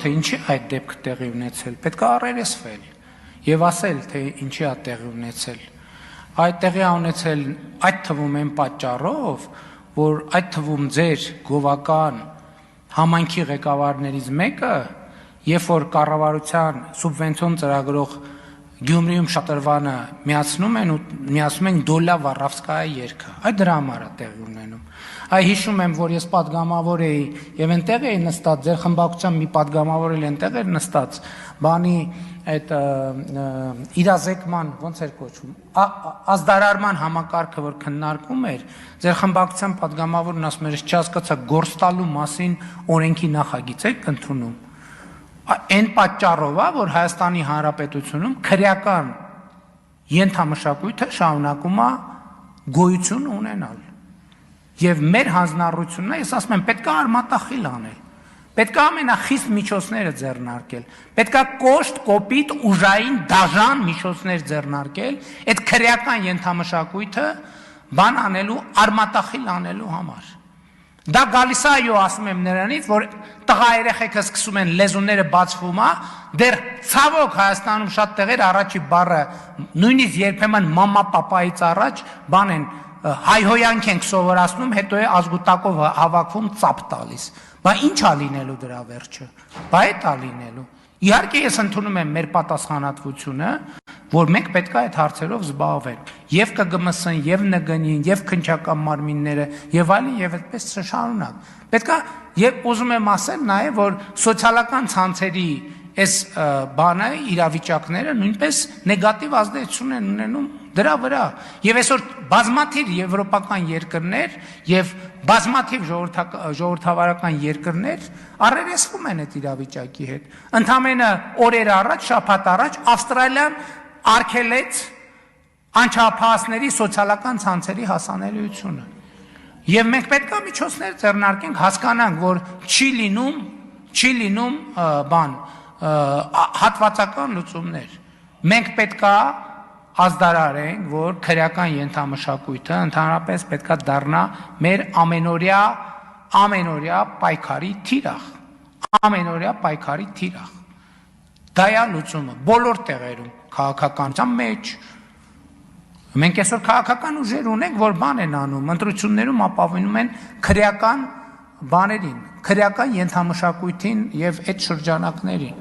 թե ինչի այդ դեպքը տեղի ունեցել, պետք է առերեսվել եւ ասել, թե ինչի է տեղի ունեցել։ Այդ տեղի է ունեցել այդ թվում այն պատճառով, որ այդ թվում ձեր գովական համայնքի ղեկավարներից մեկը, երբ որ կառավարության սուբվենցիոն ծրագրող Գյումրիում շատրվանը միացնում են Դոլա Վառավսկայա երգը, այդ դրա համար է տեղի ունենում։ Այ հիշում եմ, որ ես պատգամավոր էի եւ այնտեղ էի նստած, ձեր խմբակցության մի պատգամավոր էլ այնտեղ էր նստած, բանի այդ իրազեկման, ոնց էր կոչվում, ազդարարման համակարգը, որ քննարկում էր, ձեր խմբակցության պատգամավորն ասում էր, չհասկացա, գործ տալու մասին օրենքի նախագիծ եք ընդունում։ Այն պատճառով է, որ Հայաստանի Հանրապետությունում քրեական ենթամշակույթը շարունակում է գոյություն ունենալ։ Եվ մեր հանձնառությունն է, ես ասում եմ, պետք է արմատախիլ անել, պետք է ամենախիստ միջոցները ձեռնարկել, պետք է կոշտ, կոպիտ, ուժային, դաժան միջոցներ ձեռնարկել, այդ քրեական ենթամշակույթը բան անելու, արմատախիլ անելու համար։ Դա գալիս է, այո, ասում եմ նրանից, որ տղա երեխեքը սկսում են լեզուները բացվում է, դեռ ցավոք Հայաստանում շատ տեղեր առաջի բառը, նույնիսկ երբեմն մամա պապայից առաջ բան են հայհոյանք ենք սովորացնում, հետո է ազգուտակով հավաքվում ծապ տալիս։ Բա ինչ է լինելու դրա վերջը։ Բա այդ է լինելու։ Իհարկե ես ընդունում եմ մեր պատասխանատվությունը, որ մենք պետք է այդ հարցերով զբաղվենք, եւ ԿԳՄՍ-ն, եւ ՆԳՆ-ին, եւ քննչական մարմինները, եւ այլն, եւ այդպես շարունակ։ Պետք է եւ ուզում եմ ասել նաեւ, որ սոցիալական ցանցերի այս բանը իրավիճակները նույնպես նեգատիվ ազդեցություն են ունենում դրա վրա։ Եվ այսօր բազմաթիվ եվրոպական երկրներ եւ բազմաթիվ ժողովրդավարական երկրներ առերեսվում են այդ իրավիճակի հետ։ Ընդամենը օրեր առաջ, շաբաթ առաջ Ավստրալիան արգելեց անչափահասների սոցիալական ցանցերի հասանելիությունը։ Եվ մենք պետք է միջոցներ ձեռնարկենք, հասկանանք, որ չի լինում բան հատվածական լուծումներ։ Մենք պետք է ազդարարենք, որ քրեական ենթամշակույթը ընդհանրապես պետք է դառնա մեր ամենօրյա պայքարի թիրախ, ամենօրյա պայքարի թիրախ։ Դա է լուծումը բոլոր տեղերում, քաղաքականության մեջ։ Մենք այսօր քաղաքական ուժեր ունենք, որ բան են անում, ընտրություններում ապավինում են քրեական բաներին, քրեական ենթամշակույթին եւ այդ շրջանակներին։